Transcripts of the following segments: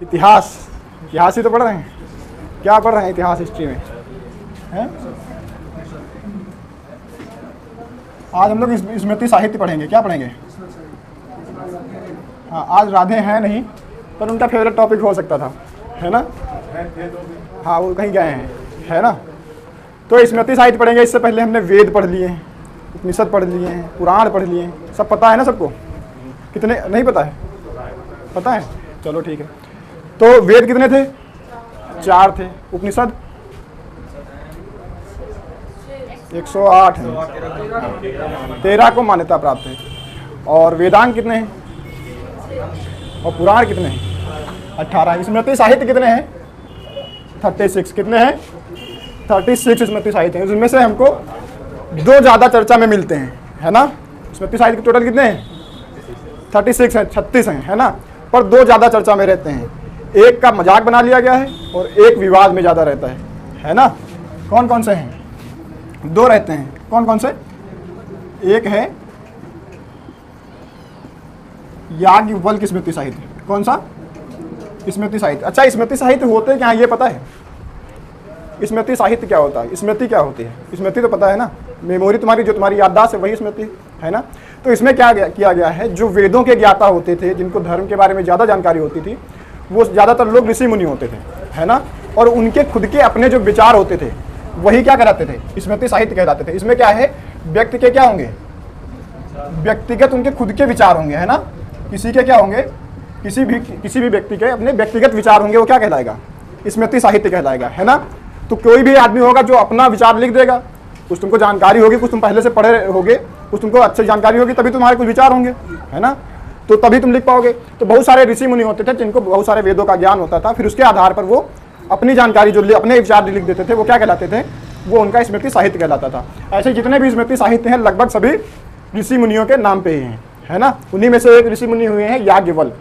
इतिहास, इतिहास ही तो पढ़ रहे हैं। क्या पढ़ रहे हैं इतिहास, हिस्ट्री में हैं? आज हम लोग स्मृति साहित्य पढ़ेंगे। क्या पढ़ेंगे? हाँ, आज राधे हैं नहीं, पर उनका फेवरेट टॉपिक हो सकता था, है ना? हाँ, वो कहीं गए हैं, है ना? तो स्मृति साहित्य पढ़ेंगे। इससे पहले हमने वेद पढ़ लिए हैं, उपनिषद पढ़ लिए हैं, पुराण पढ़ लिए हैं। सब पता है ना सबको? कितने नहीं पता है? पता है, चलो ठीक है। तो वेद कितने थे? 4 थे। उपनिषद 108 हैं, 13 को मान्यता प्राप्त है। और वेदांग कितने हैं? और पुराण कितने हैं? 18। स्मृति साहित्य कितने हैं? 36। कितने हैं? 36 स्मृति साहित्य हैं। उसमें से हमको 2 ज़्यादा चर्चा में मिलते हैं, है ना? स्मृति साहित्य के टोटल कितने हैं? 36 हैं, 36 हैं, है ना? पर 2 ज़्यादा चर्चा में रहते हैं। एक का मजाक बना लिया गया है और एक विवाद में ज़्यादा रहता है ना? कौन कौन से हैं? 2 रहते हैं। कौन कौन से? एक है याज्ञवल्क्य स्मृति साहित्य। कौन सा? स्मृति साहित्य। अच्छा, स्मृति साहित्य होते क्या है ये पता है? स्मृति साहित्य क्या होता है? स्मृति क्या होती है? स्मृति तो पता है ना, मेमोरी तुम्हारी, जो तुम्हारी याददाश्त है वही स्मृति है ना? तो इसमें क्या किया गया है, जो वेदों के ज्ञाता होते थे, जिनको धर्म के बारे में ज़्यादा जानकारी होती थी, वो ज़्यादातर लोग ऋषि मुनि होते थे, है ना? और उनके खुद के अपने जो विचार होते थे वही क्या कहलाते थे? स्मृति साहित्य कहलाते थे। इसमें क्या है, व्यक्ति के क्या होंगे? व्यक्तिगत उनके खुद के विचार होंगे, है ना? किसी के क्या होंगे? किसी भी व्यक्ति के अपने व्यक्तिगत विचार होंगे, वो क्या कहलाएगा? स्मृति साहित्य कहलाएगा, है ना? तो कोई भी आदमी होगा जो अपना विचार लिख देगा, कुछ तुमको जानकारी होगी, कुछ तुम पहले से पढ़े होगे, कुछ तुमको अच्छी जानकारी होगी, तभी तुम्हारे कुछ विचार होंगे, है ना? तो तभी तुम लिख पाओगे। तो बहुत सारे ऋषि मुनि होते थे जिनको बहुत सारे वेदों का ज्ञान होता था, फिर उसके आधार पर वो अपनी जानकारी जो अपने विचार लिख देते थे, वो क्या कहलाते थे? वो उनका स्मृति साहित्य कहलाता था। ऐसे जितने भी स्मृति साहित्य हैं लगभग सभी ऋषि मुनियों के नाम पे ही हैं, है ना? उन्हीं में से एक ऋषि मुनि हुए हैं याज्ञवल्क्य,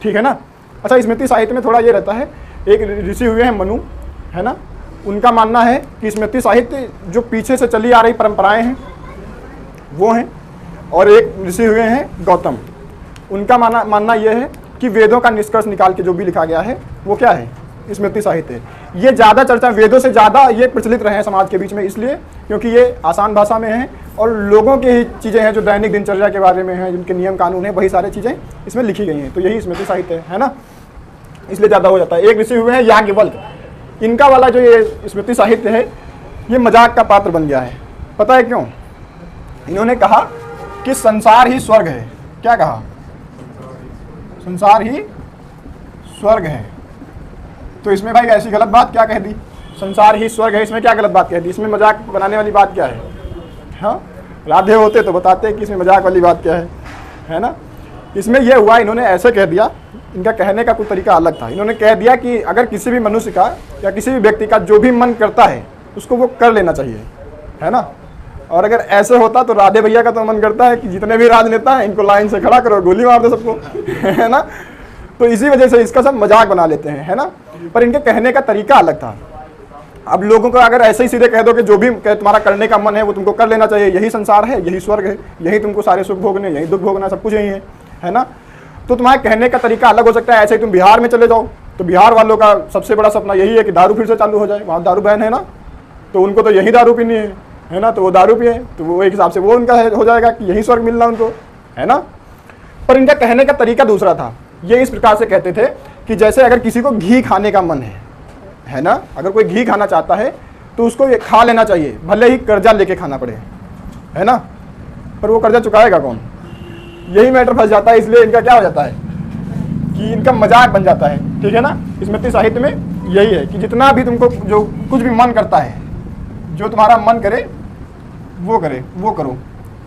ठीक है ना? अच्छा, स्मृति साहित्य में थोड़ा ये रहता है, एक ऋषि हुए हैं मनु, है ना? उनका मानना है कि स्मृति साहित्य जो पीछे से चली आ रही परंपराएं हैं वो हैं। और एक ऋषि हुए हैं गौतम, उनका मानना यह है कि वेदों का निष्कर्ष निकाल के जो भी लिखा गया है वो क्या है? स्मृति साहित्य है। ये ज़्यादा चर्चा, वेदों से ज़्यादा ये प्रचलित रहे हैं समाज के बीच में, इसलिए क्योंकि ये आसान भाषा में है और लोगों की ही चीज़ें हैं जो दैनिक दिनचर्या के बारे में हैं, जिनके नियम कानून हैं, वही सारी चीज़ें इसमें लिखी गई हैं। तो यही स्मृति साहित्य है ना? इसलिए ज़्यादा हो जाता है। एक ऋषि हुए हैं याज्ञवल्क्य, इनका वाला जो ये स्मृति साहित्य है ये मजाक का पात्र बन गया है। पता है क्यों? इन्होंने कहा कि संसार ही स्वर्ग है। क्या कहा? संसार ही स्वर्ग है। तो इसमें भाई ऐसी गलत बात क्या कह दी? संसार ही स्वर्ग है, इसमें क्या गलत बात कह दी? इसमें मजाक बनाने वाली बात क्या है? हाँ, राधे होते तो बताते कि इसमें मजाक वाली बात क्या है ना? इसमें यह हुआ, इन्होंने ऐसे कह दिया, इनका कहने का कोई तरीका अलग था। इन्होंने कह दिया कि अगर किसी भी मनुष्य का या किसी भी व्यक्ति का जो भी मन करता है उसको वो कर लेना चाहिए, है ना? और अगर ऐसे होता तो राधे भैया का तो मन करता है कि जितने भी राजनेता हैं इनको लाइन से खड़ा करो, गोली मार दो सबको, है ना? तो इसी वजह से इसका सब मजाक बना लेते हैं, है ना? पर इनके कहने का तरीका अलग था। अब लोगों को अगर ऐसे ही सीधे कह दो कि जो भी तुम्हारा करने का मन है वो तुमको कर लेना चाहिए, यही संसार है, यही स्वर्ग है, यही तुमको सारे सुख भोगने, यही दुख भोगना, सब कुछ यही है ना? तो तुम्हारे कहने का तरीका अलग हो सकता है। ऐसे ही तुम बिहार में चले जाओ तो बिहार वालों का सबसे बड़ा सपना यही है कि दारू फिर से चालू हो जाए, वहाँ दारू बैन है ना, तो उनको तो यही दारू पीनी है ना? तो वो दारू पिए तो वो एक हिसाब से वो उनका हो जाएगा कि यही स्वर्ग मिलना उनको, है ना? पर इनका कहने का तरीका दूसरा था। ये इस प्रकार से कहते थे कि जैसे अगर किसी को घी खाने का मन है ना, अगर कोई घी खाना चाहता है तो उसको ये खा लेना चाहिए, भले ही कर्जा लेके खाना पड़े, है ना? पर वो कर्जा चुकाएगा कौन? यही मैटर फंस जाता है। इसलिए इनका क्या हो जाता है कि इनका मजाक बन जाता है, ठीक है ना? स्मृति साहित्य में यही है कि जितना भी तुमको जो कुछ भी मन करता है, जो तुम्हारा मन करे वो करो,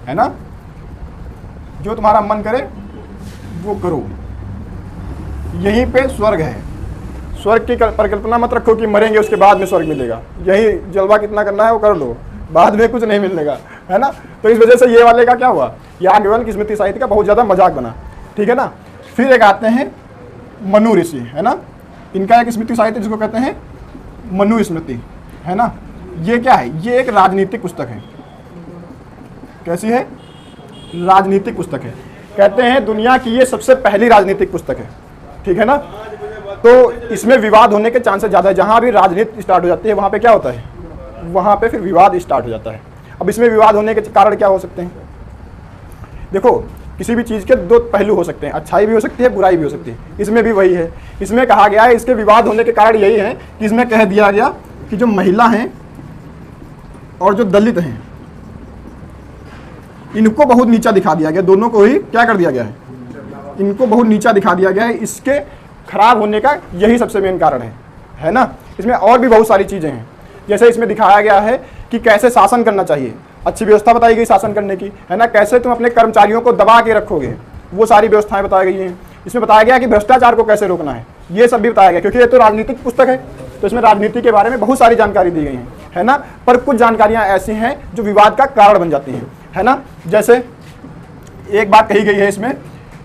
है ना? जो तुम्हारा मन करे वो करो, यहीं पे स्वर्ग है। स्वर्ग की परिकल्पना मत रखो कि मरेंगे उसके बाद में स्वर्ग मिलेगा, यही जलवा कितना करना है वो कर लो, बाद में कुछ नहीं मिलेगा, है ना? तो इस वजह से ये वाले का क्या हुआ, याज्ञवल्क्य की स्मृति साहित्य का बहुत ज़्यादा मजाक बना, ठीक है ना? फिर एक आते हैं मनु ऋषि, है ना? इनका एक स्मृति साहित्य जिसको कहते हैं मनु स्मृति, है ना? ये क्या है? ये एक राजनीतिक पुस्तक है। कैसी है? राजनीतिक पुस्तक है। कहते हैं दुनिया की ये सबसे पहली राजनीतिक पुस्तक है, ठीक है ना? तो इसमें विवाद होने के चांसेस ज़्यादा है। जहाँ भी राजनीति स्टार्ट हो जाती है वहाँ पे क्या होता है, वहाँ पे फिर विवाद स्टार्ट हो जाता है। अब इसमें विवाद होने के कारण क्या हो सकते हैं? देखो, किसी भी चीज़ के दो पहलू हो सकते हैं, अच्छाई भी हो सकती है, बुराई भी हो सकती है। इसमें भी वही है। इसमें कहा गया है, इसके विवाद होने के कारण यही है कि इसमें कह दिया गया कि जो महिला हैं और जो दलित हैं, इनको बहुत नीचा दिखा दिया गया। दोनों को ही क्या कर दिया गया है, इनको बहुत नीचा दिखा दिया गया है। इसके खराब होने का यही सबसे मेन कारण है ना। इसमें और भी बहुत सारी चीज़ें हैं, जैसे इसमें दिखाया गया है कि कैसे शासन करना चाहिए, अच्छी व्यवस्था बताई गई शासन करने की, है ना। कैसे तुम अपने कर्मचारियों को दबा के रखोगे, वो सारी व्यवस्थाएं बताई गई हैं। इसमें बताया गया कि भ्रष्टाचार को कैसे रोकना है, ये सब भी बताया गया, क्योंकि ये तो राजनीतिक पुस्तक है, तो इसमें राजनीति के बारे में बहुत सारी जानकारी दी गई है ना। पर कुछ जानकारियाँ ऐसी हैं जो विवाद का कारण बन जाती हैं, है ना। जैसे एक बात कही गई है इसमें,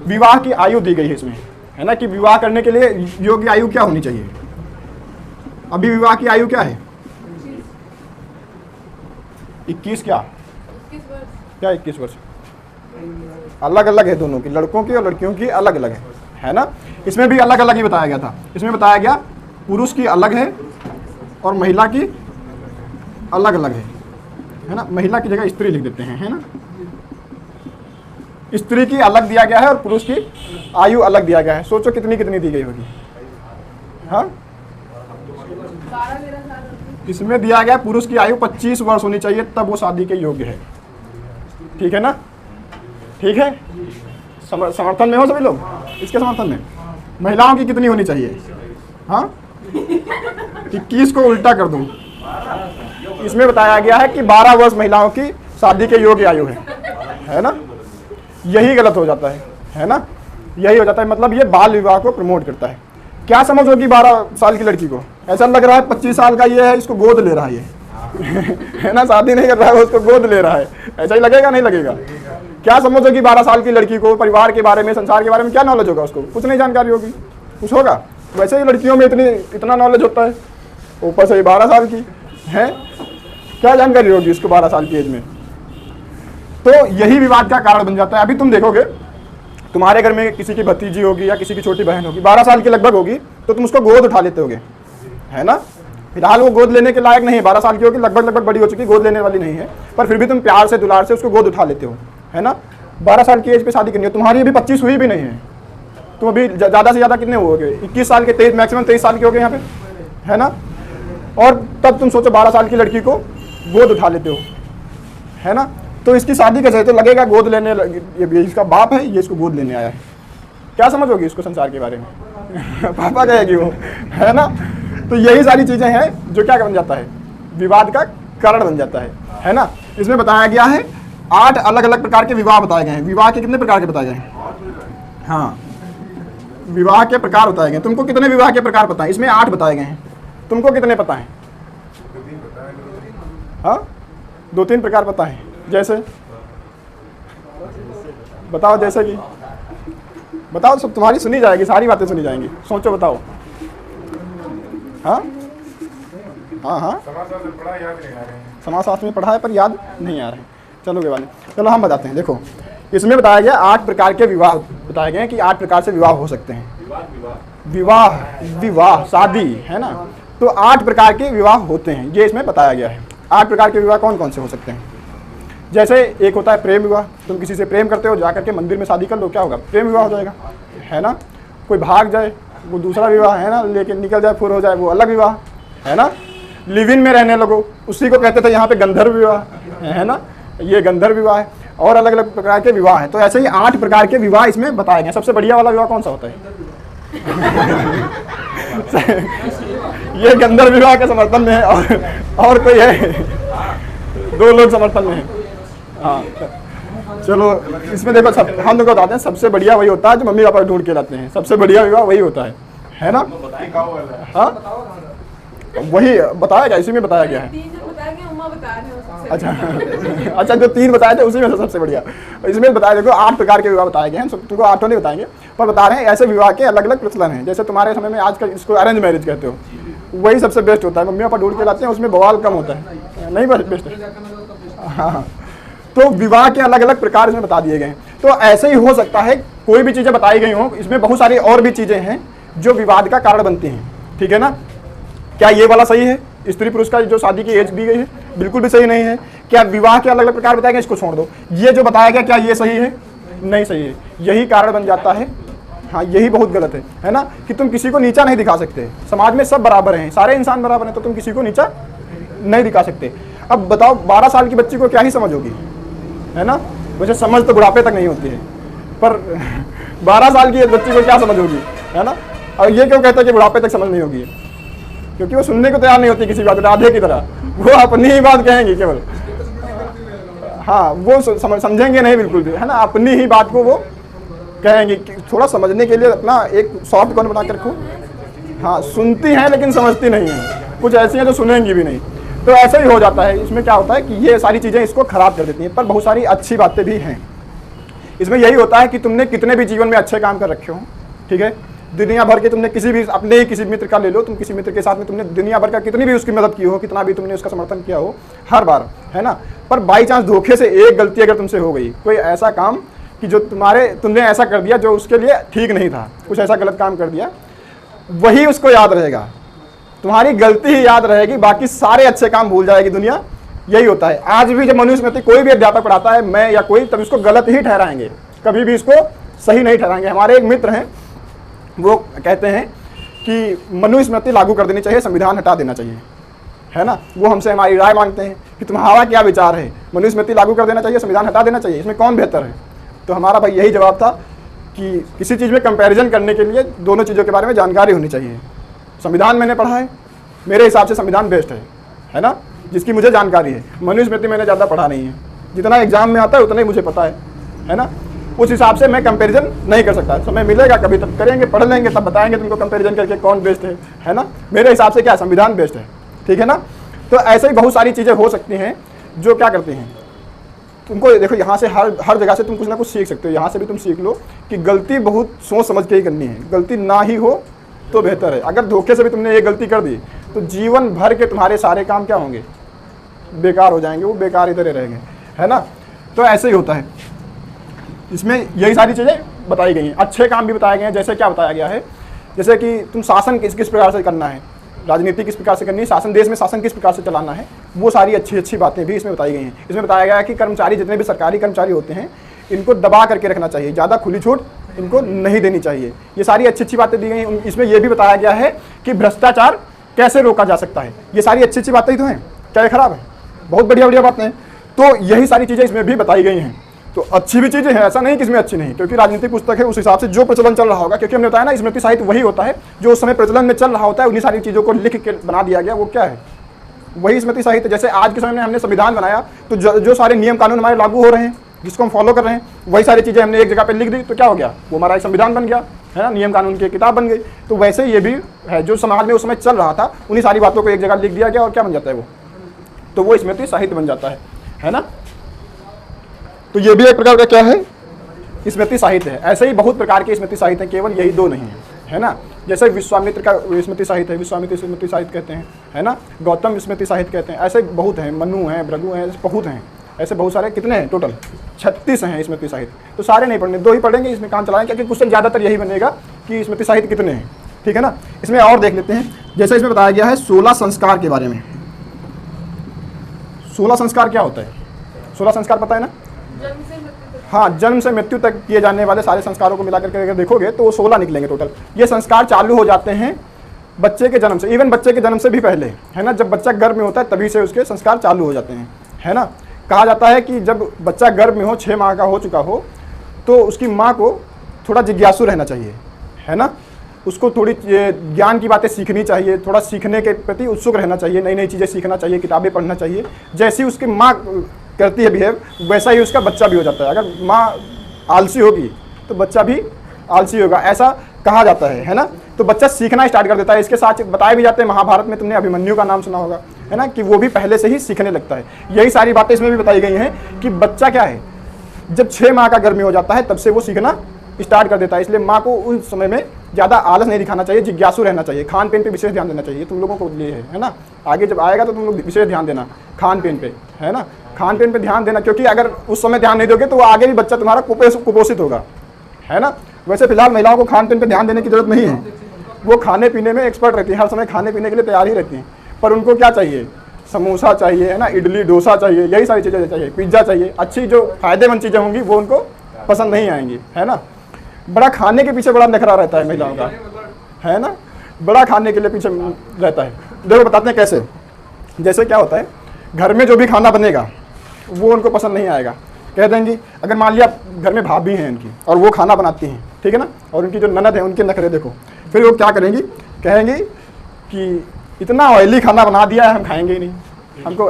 विवाह की आयु दी गई है इसमें, है ना, कि विवाह करने के लिए योग्य आयु क्या होनी चाहिए। अभी विवाह की आयु क्या है, 21 क्या 21 वर्ष। अलग अलग है दोनों की, लड़कों की और लड़कियों की अलग अलग है ना। इसमें भी अलग अलग ही बताया गया था। इसमें बताया गया पुरुष की अलग है और महिला की अलग अलग है ना। महिला की जगह स्त्री लिख देते हैं, है ना। स्त्री की अलग दिया गया है और पुरुष की आयु अलग दिया गया है। सोचो कितनी कितनी दी गई होगी। हाँ, इसमें दिया गया पुरुष की आयु 25 वर्ष होनी चाहिए, तब वो शादी के योग्य है। ठीक है ना, ठीक है। समर्थन में हो सभी लोग इसके समर्थन में। महिलाओं की कितनी होनी चाहिए? हाँ, 21 को उल्टा कर दूं। इसमें बताया गया है कि 12 वर्ष महिलाओं की शादी के योग्य आयु है ना। यही गलत हो जाता है ना। यही हो जाता है, मतलब ये बाल विवाह को प्रमोट करता है। क्या समझ होगी 12 साल की लड़की को? ऐसा लग रहा है 25 साल का ये है, इसको गोद ले रहा है ये है ना। शादी नहीं कर रहा है, उसको गोद ले रहा है। ऐसा ही लगेगा, नहीं लगेगा? क्या समझ होगी 12 साल की लड़की को? परिवार के बारे में, संसार के बारे में क्या नॉलेज होगा उसको? कुछ नहीं जानकारी होगी, कुछ होगा? वैसे ही लड़कियों में इतना नॉलेज होता है, ऊपर से 12 साल की है, क्या जानकारी होगी इसको 12 साल की एज में? तो यही विवाद का कारण बन जाता है। अभी तुम देखोगे, तुम्हारे घर में किसी की भतीजी होगी या किसी की छोटी बहन होगी, 12 साल की लगभग होगी, तो तुम उसको गोद उठा लेते होगे, है ना। फिलहाल वो गोद लेने के लायक नहीं है, 12 साल की होगी, लगभग बड़ी हो चुकी, गोद लेने वाली नहीं है, पर फिर भी तुम प्यार से, दुलार से उसको गोद उठा लेते हो, है ना। 12 साल की एज पे शादी करनी है, तुम्हारी अभी 25 हुई भी नहीं है, तुम अभी ज़्यादा से ज़्यादा कितने होगे? 21 साल के, 23, मैक्सिमम 23 साल के हो गए यहाँ पे, है ना। और तब तुम सोचो 12 साल की लड़की को गोद उठा लेते हो, है ना। तो इसकी शादी कैसे? तो लगेगा गोद लेने, ये इसका बाप है, ये इसको गोद लेने आया है। क्या समझ होगी इसको संसार के बारे में? पापा कहेगी वो, है ना। तो यही सारी चीज़ें हैं जो क्या बन जाता है, विवाद का कारण बन जाता है ना। इसमें बताया गया है 8 अलग अलग प्रकार के विवाह बताए गए हैं। विवाह के कितने प्रकार के बताए गए हैं? हाँ, विवाह के प्रकार बताए गए। तुमको कितने विवाह के प्रकार पता है? इसमें 8 बताए गए हैं। तुमको कितने पता है? हाँ, 2-3 प्रकार पता है। जैसे बताओ, जैसे कि बताओ, सब तुम्हारी सुनी जाएगी, सारी बातें सुनी जाएंगी। सोचो, बताओ। हाँ हाँ हाँ, समाजशास्त्र में पढ़ा है पर याद नहीं आ रहा है। चलो के वाले, चलो हम बताते हैं। देखो, इसमें बताया गया 8 प्रकार के विवाह बताए गए हैं कि 8 प्रकार से विवाह हो सकते हैं। विवाह शादी, है ना। तो 8 प्रकार के विवाह होते हैं, ये इसमें बताया गया है। 8 प्रकार के विवाह कौन कौन से हो सकते हैं? जैसे एक होता है प्रेम विवाह। तुम किसी से प्रेम करते हो, जाकर के मंदिर में शादी कर लो, क्या होगा? प्रेम विवाह हो जाएगा, है ना। कोई भाग जाए, वो दूसरा विवाह, है ना। लेकिन निकल जाए, फुर हो जाए, वो अलग विवाह, है ना। लिव इन में रहने लगो, उसी को कहते थे यहाँ पे गंधर्व विवाह, है ना। ये गंधर्व विवाह है, और अलग अलग प्रकार के विवाह है। तो ऐसे ही 8 प्रकार के विवाह इसमें बताए गए। सबसे बढ़िया वाला विवाह कौन सा होता है? ये गंधर्व विवाह के समर्थन में है, और कोई है? 2 लोग समर्थन में है। हाँ, चलो इसमें देखो, हम लोग बताते हैं सबसे बढ़िया वही होता है जो मम्मी पापा ढूंढ के लाते हैं। सबसे बढ़िया विवाह वही होता है ना। हाँ, वही बताया गया, इसी में बताया गया है। अच्छा, जो 3 बताए थे उसी में से सबसे बढ़िया इसमें बताया। देखो, 8 प्रकार के विवाह बताए गए हैं। तुमको 8 नहीं बताएंगे, पर बता रहे हैं ऐसे विवाह के अलग अलग प्रचलन हैं। जैसे तुम्हारे समय में आजकल इसको अरेंज मैरिज कहते हो, वही सबसे बेस्ट होता है। मम्मी पापा ढूंढ के लाते हैं, उसमें बवाल कम होता है, नहीं बेस्ट है। हाँ, तो विवाह के अलग अलग प्रकार इसमें बता दिए गए हैं। तो ऐसे ही हो सकता है, कोई भी चीज़ें बताई गई हों, इसमें बहुत सारी और भी चीज़ें हैं जो विवाद का कारण बनती हैं, ठीक है ना। क्या ये वाला सही है, स्त्री पुरुष का जो शादी की एज दी गई है, बिल्कुल भी सही नहीं है। क्या विवाह के अलग अलग प्रकार बताए गए, इसको छोड़ दो। ये जो बताया गया क्या ये सही है, नहीं सही है। यही कारण बन जाता है, हाँ यही बहुत गलत है ना, कि तुम किसी को नीचा नहीं दिखा सकते। समाज में सब बराबर हैं, सारे इंसान बराबर हैं, तो तुम किसी को नीचा नहीं दिखा सकते। अब बताओ 12 साल की बच्ची को क्या ही समझ होगी, है ना। वैसे समझ तो बुढ़ापे तक नहीं होती है, पर 12 साल की बच्ची को क्या समझ होगी, है ना। और ये क्यों कहता है कि बुढ़ापे तक समझ नहीं होगी, क्योंकि वो सुनने को तैयार नहीं होती किसी बात, राधे की तरह वो अपनी ही बात कहेंगी केवल, हाँ वो समझेंगे नहीं बिल्कुल भी, है ना। अपनी ही बात को वो कहेंगे। थोड़ा समझने के लिए अपना एक सॉफ्ट कॉर्नर बना के रखो। हाँ सुनती हैं लेकिन समझती नहीं हैं, कुछ ऐसी हैं जो सुनेंगी भी नहीं। तो ऐसा ही हो जाता है। इसमें क्या होता है कि ये सारी चीज़ें इसको खराब कर देती हैं, पर बहुत सारी अच्छी बातें भी हैं इसमें। यही होता है कि तुमने कितने भी जीवन में अच्छे काम कर रखे हो, ठीक है, दुनिया भर के तुमने किसी भी अपने ही किसी मित्र का ले लो, तुम किसी मित्र के साथ में तुमने दुनिया भर का कितनी भी उसकी मदद की हो, कितना भी तुमने उसका समर्थन किया हो हर बार, है ना। पर बाई चांस धोखे से एक गलती अगर तुमसे हो गई, कोई ऐसा काम कि जो तुमने ऐसा कर दिया जो उसके लिए ठीक नहीं था, कुछ ऐसा गलत काम कर दिया, वही उसको याद रहेगा, तुम्हारी गलती ही याद रहेगी, बाकी सारे अच्छे काम भूल जाएगी दुनिया। यही होता है। आज भी जब मनुस्मृति कोई भी अध्यापक पढ़ाता है, मैं या कोई, तब इसको गलत ही ठहराएंगे, कभी भी इसको सही नहीं ठहराएंगे। हमारे एक मित्र हैं, वो कहते हैं कि मनुस्मृति लागू कर देनी चाहिए, संविधान हटा देना चाहिए, है ना। वो हमसे हमारी राय मांगते हैं कि तुम्हारा क्या विचार है, मनुस्मृति लागू कर देना चाहिए, संविधान हटा देना चाहिए, इसमें कौन बेहतर है। तो हमारा भाई यही जवाब था कि किसी चीज़ में कंपैरिजन करने के लिए दोनों चीज़ों के बारे में जानकारी होनी चाहिए। संविधान मैंने पढ़ा है, मेरे हिसाब से संविधान बेस्ट है ना, जिसकी मुझे जानकारी है। मनुस्मृति मैंने ज़्यादा पढ़ा नहीं है, जितना एग्जाम में आता है उतना ही मुझे पता है ना। उस हिसाब से मैं कंपैरिजन नहीं कर सकता। समय मिलेगा कभी तब करेंगे, पढ़ लेंगे, तब बताएंगे तुमको कंपैरिजन करके कौन बेस्ट है ना। मेरे हिसाब से क्या संविधान बेस्ट है, ठीक है ना। तो ऐसे ही बहुत सारी चीज़ें हो सकती हैं जो क्या करती हैं, तुमको देखो यहाँ से हर जगह से तुम कुछ ना कुछ सीख सकते हो। यहाँ से भी तुम सीख लो कि गलती बहुत सोच समझ के ही करनी है, गलती ना ही हो तो बेहतर है। अगर धोखे से भी तुमने ये गलती कर दी तो जीवन भर के तुम्हारे सारे काम क्या होंगे, बेकार हो जाएंगे, वो बेकार इधर रहेंगे, है ना। तो ऐसे ही होता है। इसमें यही सारी चीज़ें बताई गई हैं, अच्छे काम भी बताए गए हैं। जैसे क्या बताया गया है, जैसे कि तुम शासन किस किस प्रकार से करना है, राजनीति किस प्रकार से करनी है, शासन देश में शासन किस प्रकार से चलाना है, वो सारी अच्छी अच्छी बातें भी इसमें बताई गई हैं। इसमें बताया गया है कि कर्मचारी, जितने भी सरकारी कर्मचारी होते हैं, इनको दबा करके रखना चाहिए, ज़्यादा खुली छूट इनको नहीं देनी चाहिए। ये सारी अच्छी अच्छी बातें दी गई हैं। इसमें यह भी बताया गया है कि भ्रष्टाचार कैसे रोका जा सकता है। ये सारी अच्छी अच्छी बातें ही तो हैं, क्या ये खराब है, बहुत बढ़िया बढ़िया बातें हैं। तो यही सारी चीज़ें इसमें भी बताई गई हैं। तो अच्छी भी चीज़ें हैं, ऐसा नहीं कि इसमें अच्छी नहीं, क्योंकि राजनीतिक पुस्तक है, उस हिसाब से जो प्रचलन चल रहा होगा, क्योंकि हमने बताया ना स्मृति साहित्य वही होता है जो उस समय प्रचलन में चल रहा होता है, उन्हीं सारी चीज़ों को लिख के बना दिया गया, वो क्या है, वही स्मृति साहित्य। जैसे आज के समय में हमने संविधान बनाया, तो जो सारे नियम कानून हमारे लागू हो रहे हैं, जिसको हम फॉलो कर रहे हैं, वही सारी चीज़ें हमने एक जगह पर लिख दी, तो क्या हो गया, वो हमारा एक संविधान बन गया, है ना, नियम कानून की किताब बन गई। तो वैसे ये भी है, जो समाज में उस समय चल रहा था, उन्हीं सारी बातों को एक जगह लिख दिया गया, और क्या बन जाता है वो, तो वो स्मृति साहित्य बन जाता है ना। तो ये भी एक प्रकार का क्या है, स्मृति साहित्य है। ऐसे ही बहुत प्रकार के स्मृति साहित्य हैं, केवल यही दो नहीं है ना। जैसे विश्वामित्र का स्मृति साहित्य है, विश्वामित्र स्मृति साहित्य कहते हैं, है ना। गौतम स्मृति साहित्य कहते हैं। ऐसे बहुत हैं, मनु हैं, भृगु हैं, बहुत हैं, ऐसे बहुत सारे। कितने हैं टोटल, 36 हैं स्मृति साहित्य। तो सारे नहीं पढ़ने, 2 ही पढ़ेंगे, इसमें काम चलाएंगे, क्योंकि क्वेश्चन ज़्यादातर यही बनेगा कि स्मृति साहित्य कितने हैं, ठीक है ना। इसमें और देख लेते हैं। जैसे इसमें बताया गया है 16 संस्कार के बारे में। 16 संस्कार क्या होता है, 16 संस्कार पता है ना। हाँ, जन्म से मृत्यु तक किए जाने वाले सारे संस्कारों को मिलाकर के अगर देखोगे तो वो 16 निकलेंगे टोटल। ये संस्कार चालू हो जाते हैं बच्चे के जन्म से, इवन बच्चे के जन्म से भी पहले, है ना। जब बच्चा गर्भ में होता है तभी से उसके संस्कार चालू हो जाते हैं, है ना। कहा जाता है कि जब बच्चा गर्भ में हो, 6 माह का हो चुका हो, तो उसकी माँ को थोड़ा जिज्ञासु रहना चाहिए, है ना। उसको थोड़ी ज्ञान की बातें सीखनी चाहिए, थोड़ा सीखने के प्रति उत्सुक रहना चाहिए, नई नई चीज़ें सीखना चाहिए, किताबें पढ़ना चाहिए। जैसी उसकी माँ करती है बिहेव, वैसा ही उसका बच्चा भी हो जाता है। अगर माँ आलसी होगी तो बच्चा भी आलसी होगा, ऐसा कहा जाता है ना। तो बच्चा सीखना स्टार्ट कर देता है। इसके साथ बताए भी जाते हैं, महाभारत में तुमने अभिमन्यु का नाम सुना होगा, है ना, कि वो भी पहले से ही सीखने लगता है। यही सारी बातें इसमें भी बताई गई हैं कि बच्चा क्या है, जब 6 माह का गर्भ में हो जाता है तब से वो सीखना स्टार्ट कर देता है। इसलिए माँ को उस समय में ज़्यादा आलस नहीं दिखाना चाहिए, जिज्ञासु रहना चाहिए। खान पीन पे विशेष ध्यान देना चाहिए, तुम लोगों को लिए है ना। आगे जब आएगा तो तुम लोग विशेष ध्यान देना खान पीन पे, है ना। खान पीन पे ध्यान देना, क्योंकि अगर उस समय ध्यान नहीं दोगे तो आगे भी बच्चा तुम्हारा कुपोषित होगा, है ना। वैसे फिलहाल महिलाओं को खान पीन पे ध्यान देने की जरूरत नहीं है, वो खाने पीने में एक्सपर्ट रहती हैं, हर समय खाने पीने के लिए तैयार ही रहती हैं, पर उनको क्या चाहिए, समोसा चाहिए, है ना, इडली डोसा चाहिए, यही सारी चीज़ें चाहिए, पिज्ज़ा चाहिए, अच्छी जो फ़ायदेमंद चीज़ें होंगी वो उनको पसंद नहीं आएंगी, है ना। बड़ा खाने के पीछे बड़ा नखरा रहता है महिलाओं का, है ना, बड़ा खाने के लिए पीछे रहता है। देखो बताते हैं कैसे। जैसे क्या होता है, घर में जो भी खाना बनेगा वो उनको पसंद नहीं आएगा, कह देंगी। अगर मान लिया घर में भाभी हैं इनकी और वो खाना बनाती हैं, ठीक है ना, और उनकी जो ननद है उनके नखरे देखो, फिर वो क्या करेंगी, कहेंगी कि इतना ऑयली खाना बना दिया है, हम खाएंगे ही नहीं,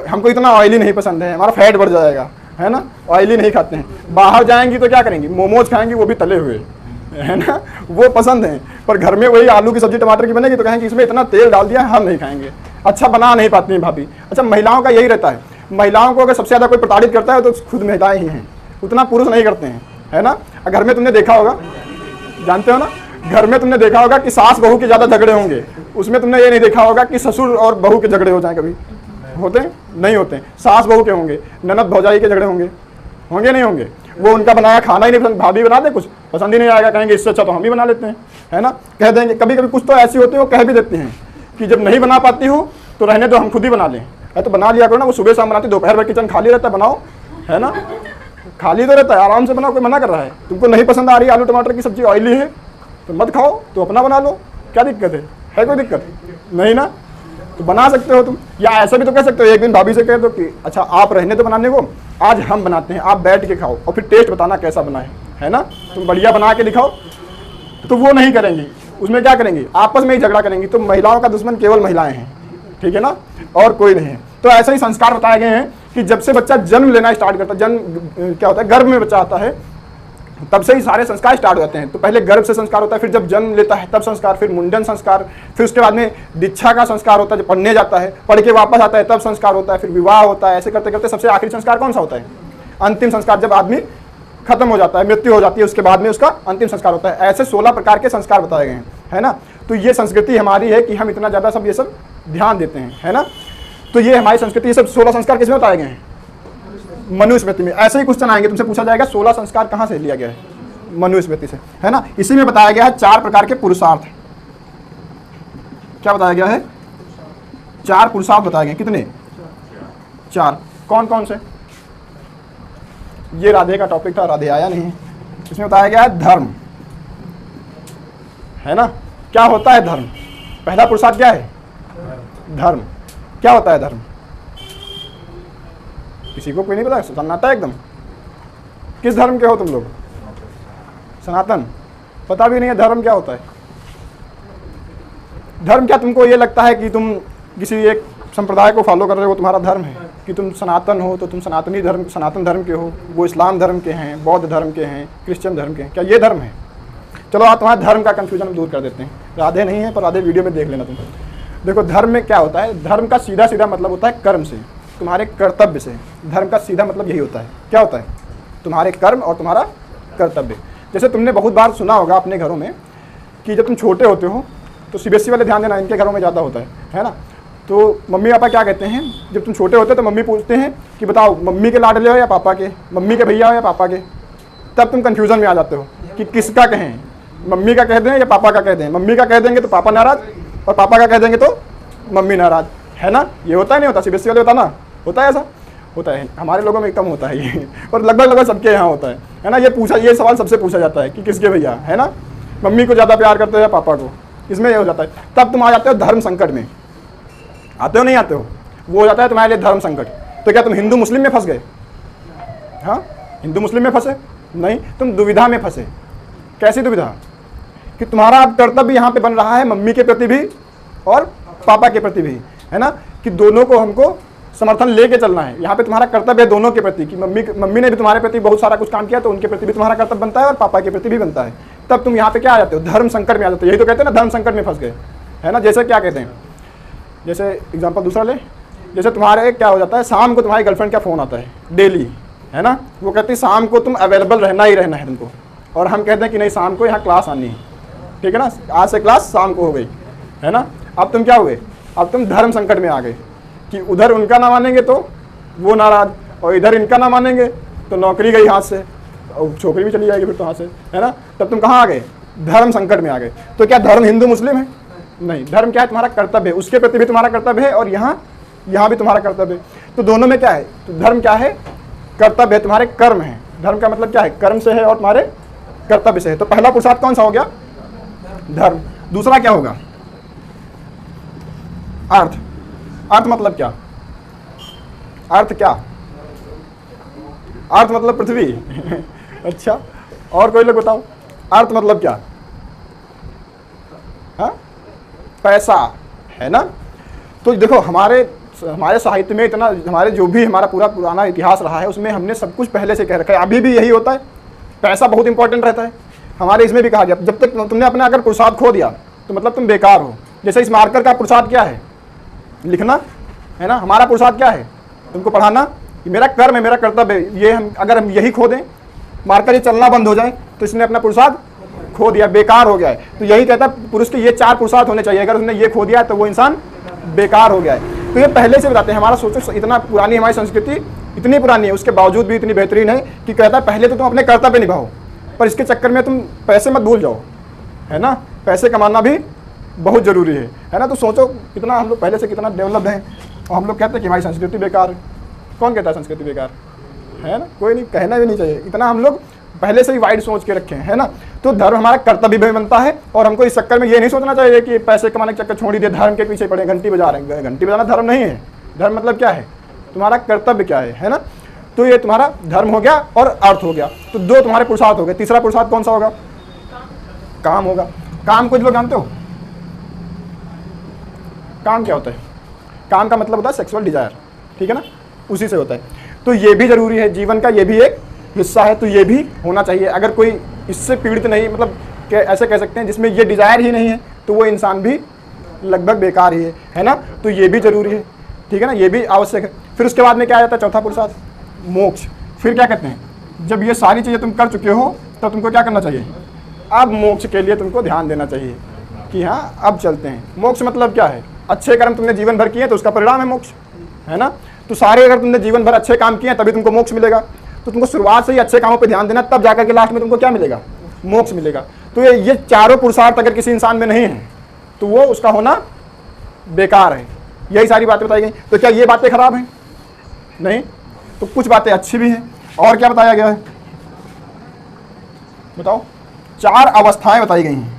हमको इतना ऑयली नहीं पसंद है, हमारा फैट बढ़ जाएगा, है ना, ऑयली नहीं खाते हैं। बाहर जाएंगी तो क्या करेंगी, मोमोज खाएंगी, वो भी तले हुए, है ना, वो पसंद है। पर घर में वही आलू की सब्जी टमाटर की बनेगी तो कहेंगे इसमें इतना तेल डाल दिया है, हम नहीं खाएंगे, अच्छा बना नहीं पाती हैं भाभी। अच्छा, महिलाओं का यही रहता है, महिलाओं को अगर सबसे ज़्यादा कोई प्रताड़ित करता है तो खुद महिलाएं ही हैं, उतना पुरुष नहीं करते हैं, है ना। घर में तुमने देखा होगा, जानते हो ना, घर में तुमने देखा होगा कि सास बहू के ज़्यादा झगड़े होंगे, उसमें तुमने ये नहीं देखा होगा कि ससुर और बहू के झगड़े हो जाएं। कभी होते हैं? नहीं होते हैं। सास बहू के होंगे, ननद भौजाई के झगड़े होंगे, होंगे नहीं होंगे। वो उनका बनाया खाना ही नहीं पसंद, भाभी बना दे, कुछ पसंद ही नहीं आएगा, कहेंगे इससे अच्छा तो हम ही बना लेते हैं, है ना, कह देंगे। कभी कभी कुछ तो ऐसी होती है वो कह भी देती हैं कि जब नहीं बना पाती हो तो रहने दो, हम खुद ही बना लें। तो बना लिया करो ना, वो सुबह शाम बनाती, दोपहर भर किचन खाली रहता है, बनाओ, है ना, खाली तो रहता है, आराम से बनाओ, कोई मना कर रहा है। तुमको नहीं पसंद आ रही आलू टमाटर की सब्जी, ऑयली है तो मत खाओ, तो अपना बना लो, क्या दिक्कत है कोई दिक्कत नहीं ना, तो बना सकते हो तुम। या ऐसा भी तो कह सकते हो, एक दिन भाभी से कह दो कि अच्छा आप रहने तो बनाने को, आज हम बनाते हैं, आप बैठ के खाओ और फिर टेस्ट बताना कैसा बना है ना, तुम बढ़िया बना के दिखाओ। तो वो नहीं करेंगी, उसमें क्या करेंगी, आपस में ही झगड़ा करेंगी। तो महिलाओं का दुश्मन केवल महिलाएं हैं, ठीक है ना, और कोई नहीं है। तो ऐसे ही संस्कार बताए गए हैं कि जब से बच्चा जन्म लेना स्टार्ट करता है, जन्म क्या होता है, गर्भ में बच्चा आता है, तब से ही सारे संस्कार स्टार्ट होते हैं। तो पहले गर्भ से संस्कार होता है, फिर जब जन्म लेता है तब संस्कार, फिर मुंडन संस्कार, फिर उसके बाद में दीक्षा का संस्कार होता है, जब पढ़ने जाता है, पढ़ के वापस आता है तब संस्कार होता है, फिर विवाह होता है। ऐसे करते करते सबसे आखिरी संस्कार कौन सा होता है, अंतिम संस्कार, जब आदमी खत्म हो जाता है, मृत्यु हो जाती है, उसके बाद में उसका अंतिम संस्कार होता है। ऐसे 16 प्रकार के संस्कार बताए गए हैं, है ना। तो ये संस्कृति हमारी है कि हम इतना ज़्यादा सब ये सब ध्यान देते हैं, है ना। तो ये हमारी संस्कृति, ये सब 16 संस्कार किसमें बताए गए हैं, मनुस्मृति में। ऐसे ही क्वेश्चन आएंगे, तुमसे पूछा जाएगा 16 संस्कार कहाँ से लिया गया है, मनुस्मृति से, है ना। इसी में बताया गया है 4 प्रकार के पुरुषार्थ। क्या बताया गया है, 4 पुरुषार्थ बताए गए। कितने, 4। कौन कौन से, ये राधे का टॉपिक था, राधे आया नहीं। इसमें बताया गया है धर्म, है ना। क्या होता है धर्म, पहला पुरुषार्थ क्या है, धर्म। क्या होता है धर्म, किसी को कोई नहीं पता, सन्नाटा एकदम। किस धर्म के हो तुम लोग, सनातन, पता भी नहीं है धर्म क्या होता है। धर्म क्या, तुमको ये लगता है कि तुम किसी एक संप्रदाय को फॉलो कर रहे हो, तुम्हारा धर्म है, कि तुम सनातन हो तो तुम सनातनी धर्म, सनातन धर्म के हो, वो इस्लाम धर्म के हैं, बौद्ध धर्म के हैं, क्रिश्चियन धर्म के हैं, क्या ये धर्म है। चलो आप तुम्हारे धर्म का कंफ्यूजन दूर कर देते हैं, राधे नहीं है पर राधे वीडियो में देख लेना तुम। देखो धर्म में क्या होता है, धर्म का सीधा सीधा मतलब होता है कर्म से, तुम्हारे कर्तव्य से। धर्म का सीधा मतलब यही होता है, क्या होता है, तुम्हारे कर्म और तुम्हारा कर्तव्य। जैसे तुमने बहुत बार सुना होगा अपने घरों में कि जब तुम छोटे होते हो तो सीबीएसई वाले ध्यान देना, इनके घरों में ज़्यादा होता है ना। तो मम्मी पापा क्या कहते हैं, जब तुम छोटे होते हो तो मम्मी पूछते हैं कि बताओ मम्मी के लाडले हो या पापा के, मम्मी के भैया हो या पापा के। तब तुम कंफ्यूजन में आ जाते हो कि किसका कहें, मम्मी का कह दें या पापा का कह दें। मम्मी का कह देंगे तो पापा नाराज, और पापा का कह देंगे तो मम्मी नाराज, है ना। ये होता है नहीं होता, सीबीएसई वाले होता ना, होता है ऐसा, होता है। हमारे लोगों में कम होता है ये, और लगभग सबके यहाँ होता है ना। ये सवाल सबसे पूछा जाता है कि किसके भैया, है ना, मम्मी को ज़्यादा प्यार करते हो या पापा को, इसमें ये हो जाता है। तब तुम आ जाते हो धर्म संकट में, आते हो नहीं आते हो, वो हो जाता है तुम्हारे लिए धर्म संकट। तो क्या तुम हिंदू मुस्लिम में फंस गए, हाँ, हिंदू मुस्लिम में फंसे नहीं, तुम दुविधा में फंसे। कैसी दुविधा, कि तुम्हारा अब कर्तव्य यहाँ पे बन रहा है मम्मी के प्रति भी और पापा के प्रति भी, है ना, कि दोनों को हमको समर्थन लेके चलना है। यहाँ पे तुम्हारा कर्तव्य है दोनों के प्रति, कि मम्मी ने भी तुम्हारे प्रति बहुत सारा कुछ काम किया तो उनके प्रति भी तुम्हारा कर्तव्य बनता है और पापा के प्रति भी बनता है। तब तुम यहाँ पे क्या आ जाते हो, धर्म संकट में आ जाते हो। यही तो कहते हैं ना, धर्म संकट में फंस गए, है ना। जैसे क्या कहते हैं, जैसे एग्जाम्पल दूसरा ले, जैसे तुम्हारे क्या हो जाता है, शाम को तुम्हारी गर्लफ्रेंड का फ़ोन आता है डेली, है ना, वो कहती है शाम को तुम अवेलेबल रहना ही रहना है तुमको, और हम कहते हैं कि नहीं शाम को यहाँ क्लास आनी है, ठीक है ना, आज से क्लास शाम को हो गई, है ना। अब तुम क्या हुए, अब तुम धर्म संकट में आ गए कि उधर उनका ना मानेंगे तो वो नाराज, और इधर इनका ना मानेंगे तो नौकरी गई हाथ से, और छोकरी भी चली जाएगी फिर तो हाथ से, है ना। तब तुम कहाँ आ गए, धर्म संकट में आ गए। तो क्या धर्म हिंदू मुस्लिम है, नहीं, धर्म क्या है? तुम्हारा कर्तव्य है, उसके प्रति भी तुम्हारा कर्तव्य है और यहाँ भी तुम्हारा कर्तव्य है। तो दोनों में क्या है? तो धर्म क्या है? कर्तव्य है, तुम्हारे कर्म है। धर्म का मतलब क्या है? कर्म से है और तुम्हारे कर्तव्य से है। तो पहला पुरुषार्थ कौन सा हो गया? धर्म। दूसरा क्या होगा? अर्थ। अर्थ मतलब क्या? अर्थ क्या? अर्थ मतलब पृथ्वी। अच्छा, और कोई लोग बताओ, अर्थ मतलब क्या? हाँ, पैसा, है ना? तो देखो हमारे साहित्य में इतना, हमारे जो भी हमारा पूरा पुराना इतिहास रहा है उसमें हमने सब कुछ पहले से कह रखा है। अभी भी यही होता है, पैसा बहुत इंपॉर्टेंट रहता है। हमारे इसमें भी कहा गया जब तक तुमने अपना अगर पुरुषार्थ खो दिया तो मतलब तुम बेकार हो। जैसे इस मार्कर का पुरुषार्थ क्या है? लिखना, है ना? हमारा पुरुषार्थ क्या है? तुमको पढ़ाना। मेरा कर्म है, मेरा कर्तव्य है। ये हम अगर हम यही खो दें, मार्कर ये चलना बंद हो जाए, तो इसने अपना पुरुषार्थ खो दिया, बेकार हो गया है। तो यही कहता है पुरुष के ये 4 पुरुषार्थ होने चाहिए। अगर उसने ये खो दिया तो वो इंसान बेकार हो गया है। तो ये पहले से बताते हैं। हमारा सोचो, इतना पुरानी हमारी संस्कृति इतनी पुरानी है, उसके बावजूद भी इतनी बेहतरीन है कि कहता है पहले तो तुम अपने कर्तव्य निभाओ, पर इसके चक्कर में तुम पैसे मत भूल जाओ, है ना? पैसे कमाना भी बहुत ज़रूरी है ना? तो सोचो कितना हम लोग पहले से कितना डेवलप्ड हैं और हम लोग कहते हैं कि हमारी संस्कृति बेकार है। कौन कहता है संस्कृति बेकार है? ना, कोई नहीं, कहना भी नहीं चाहिए। इतना हम लोग पहले से ही वाइड सोच के रखे हैं, है ना? तो धर्म हमारा कर्तव्य भी बनता है और हमको इस चक्कर में ये नहीं सोचना चाहिए कि पैसे कमाने के चक्कर छोड़ ही दे, धर्म के पीछे पड़े, घंटी बजा रहे हैं। घंटी बजाना धर्म नहीं है। धर्म मतलब क्या है? तुम्हारा कर्तव्य क्या है ना? तो ये तुम्हारा धर्म हो गया और अर्थ हो गया। तो 2 तुम्हारे पुरुषार्थ हो गए। तीसरा पुरुषार्थ कौन सा होगा? काम होगा। काम कुछ लोग जानते हो? काम क्या होता है? काम का मतलब होता है सेक्सुअल डिजायर, ठीक है ना? उसी से होता है। तो ये भी जरूरी है, जीवन का ये भी एक हिस्सा है। तो ये भी होना चाहिए। अगर कोई इससे पीड़ित नहीं, मतलब ऐसे कह सकते हैं जिसमें ये डिजायर ही नहीं है, तो वो इंसान भी लगभग बेकार ही है ना? तो ये भी जरूरी है, ठीक है ना? ये भी आवश्यक है। फिर उसके बाद में क्या आ जाता है? चौथा पुरुषार्थ, मोक्ष। फिर क्या कहते हैं? जब ये सारी चीज़ें तुम कर चुके हो तब तुमको क्या करना चाहिए? अब मोक्ष के लिए तुमको ध्यान देना चाहिए कि हाँ अब चलते हैं। मोक्ष मतलब क्या है? अच्छे कर्म तुमने जीवन भर किए तो उसका परिणाम है मोक्ष, है ना? तो सारे अगर तुमने जीवन भर अच्छे काम किए तभी तुमको मोक्ष मिलेगा। तो तुमको शुरुआत से ही अच्छे कामों पे ध्यान देना, तब जाकर के लास्ट में तुमको क्या मिलेगा? मोक्ष मिलेगा। तो ये चारों पुरुषार्थ अगर किसी इंसान में नहीं है तो वो उसका होना बेकार है। यही सारी बातें बताई गई। तो क्या ये बातें खराब हैं? नहीं। तो कुछ बातें अच्छी भी हैं। और क्या बताया गया है बताओ? 4 अवस्थाएं बताई गई हैं।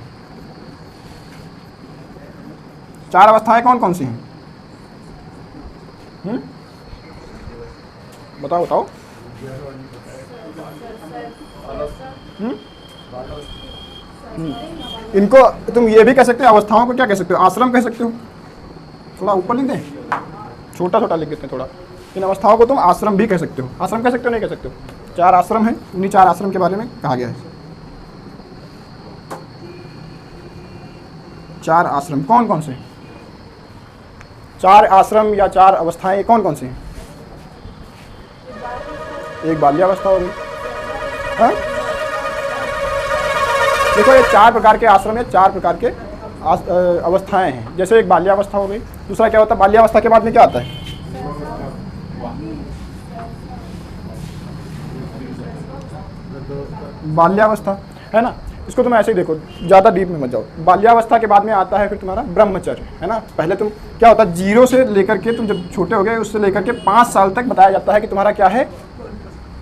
4 अवस्थाएं कौन कौन सी हैं? बताओ बताओ। इनको तुम ये भी कह सकते हो, अवस्थाओं को क्या कह सकते हो? आश्रम कह सकते हो। थोड़ा ऊपर लिख दें, छोटा छोटा लिख देते हैं थोड़ा। इन अवस्थाओं को तुम आश्रम भी कह सकते हो। आश्रम कह सकते हो, नहीं कह सकते हो? 4 आश्रम हैं, उन्हीं 4 आश्रम के बारे में कहा गया है। 4 आश्रम कौन कौन से? 4 आश्रम या 4 अवस्थाएं कौन कौन सी हैं? एक बाल्यावस्था होगी। हाँ, देखो ये 4 प्रकार के आश्रम है, 4 प्रकार के अवस्थाएं हैं। जैसे एक बाल्यावस्था हो गई। दूसरा क्या होता है? बाल्यावस्था के बाद में क्या आता है? बाल्यावस्था, है ना? इसको तुम ऐसे ही देखो, ज़्यादा डीप में मत जाओ। बाल्यावस्था के बाद में आता है फिर तुम्हारा ब्रह्मचर्य, है ना? पहले तुम क्या होता है, 0 से लेकर के, तुम जब छोटे हो गए उससे लेकर के 5 साल तक बताया जाता है कि तुम्हारा क्या है?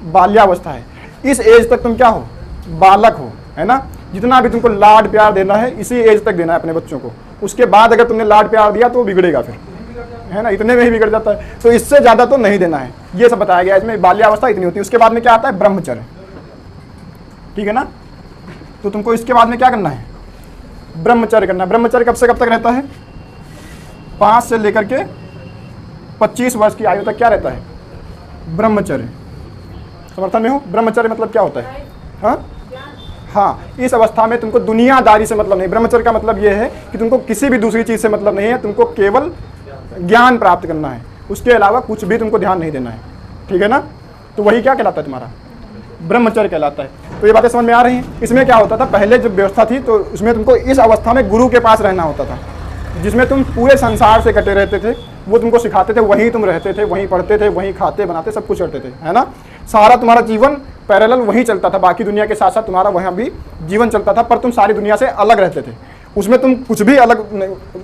बाल्यावस्था है। इस एज तक तुम क्या हो? बालक हो, है ना? जितना भी तुमको लाड प्यार देना है इसी एज तक देना है अपने बच्चों को। उसके बाद अगर तुमने लाड प्यार दिया तो वो बिगड़ेगा फिर, है ना? इतने में ही बिगड़ जाता है। तो इससे ज़्यादा तो नहीं देना है, ये सब बताया गया है इसमें। बाल्यावस्था इतनी होती है। उसके बाद में क्या आता है? ब्रह्मचर्य, ठीक है ना? तो तुमको इसके बाद में क्या करना है? ब्रह्मचर्य करना है। ब्रह्मचर्य कब से कब तक रहता है? 5 से लेकर के 25 वर्ष की आयु तक क्या रहता है? ब्रह्मचर्य। समर्थन में हो? ब्रह्मचर्य मतलब क्या होता है? हाँ, इस अवस्था में तुमको दुनियादारी से मतलब नहीं। ब्रह्मचर्य का मतलब यह है कि तुमको किसी भी दूसरी चीज़ से मतलब नहीं है, तुमको केवल ज्ञान प्राप्त करना है, उसके अलावा कुछ भी तुमको ध्यान नहीं देना है, ठीक है ना? तो वही क्या कहलाता है? तुम्हारा ब्रह्मचर्य कहलाता है। तो ये बातें समझ में आ रही हैं? इसमें क्या होता था पहले जब व्यवस्था थी तो उसमें तुमको इस अवस्था में गुरु के पास रहना होता था, जिसमें तुम पूरे संसार से कटे रहते थे। वो तुमको सिखाते थे, वहीं तुम रहते थे, वहीं पढ़ते थे, वहीं खाते बनाते सब कुछ करते थे, है ना? सारा तुम्हारा जीवन पैरेलल वहीं चलता था, बाकी दुनिया के साथ साथ तुम्हारा वहाँ भी जीवन चलता था, पर तुम सारी दुनिया से अलग रहते थे। उसमें तुम कुछ भी अलग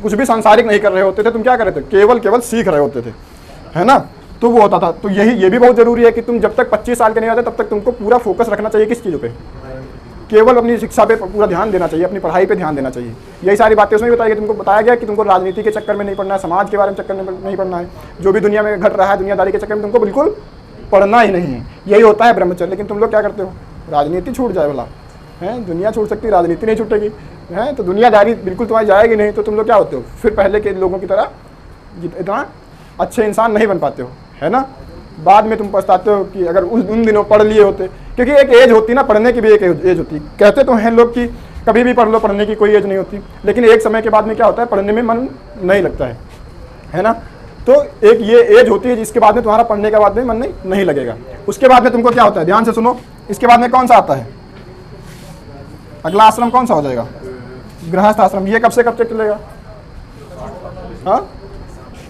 कुछ भी सांसारिक नहीं कर रहे होते थे, तुम क्या कर रहे थे, केवल सीख रहे होते थे, है ना। तो वो होता था। तो ये भी बहुत जरूरी है कि तुम जब तक 25 साल के नहीं होते तब तक तुमको पूरा फोकस रखना चाहिए किस चीज़ों पे, केवल अपनी शिक्षा पे पूरा ध्यान देना चाहिए, अपनी पढ़ाई पे ध्यान देना चाहिए। यही सारी बातें उसमें बताई गई। तुमको बताया गया कि तुमको राजनीति के चक्कर में नहीं पढ़ना है, समाज के बारे में चक्कर में नहीं पढ़ना है, जो भी दुनिया में घट रहा है दुनियादारी के चक्कर में तुमको बिल्कुल पढ़ना ही नहीं है। यही होता है ब्रह्मचर्य। लेकिन तुम लोग क्या करते हो, राजनीति छूट जाए भला है, दुनिया छूट सकती है, राजनीति नहीं छूटेगी है, तो दुनियादारी बिल्कुल तुम्हारी जाएगी नहीं। तो तुम लोग क्या होते हो, फिर पहले के लोगों की तरह इतना अच्छे इंसान नहीं बन पाते हो, है ना। बाद में तुम पछताते हो कि अगर उन दिनों पढ़ लिए होते, क्योंकि एक एज होती ना, पढ़ने की भी एक एज होती। कहते तो हैं लोग कि कभी भी पढ़ लो, पढ़ने की कोई एज नहीं होती, लेकिन एक समय के बाद में क्या होता है, पढ़ने में मन नहीं लगता है ना। तो एक ये एज होती है जिसके बाद में तुम्हारा पढ़ने के बाद में मन नहीं लगेगा। उसके बाद में तुमको क्या होता है, ध्यान से सुनो, इसके बाद में कौन सा आता है, अगला आश्रम कौन सा हो जाएगा, गृहस्थ आश्रम। ये कब से कब तक चलेगा, हाँ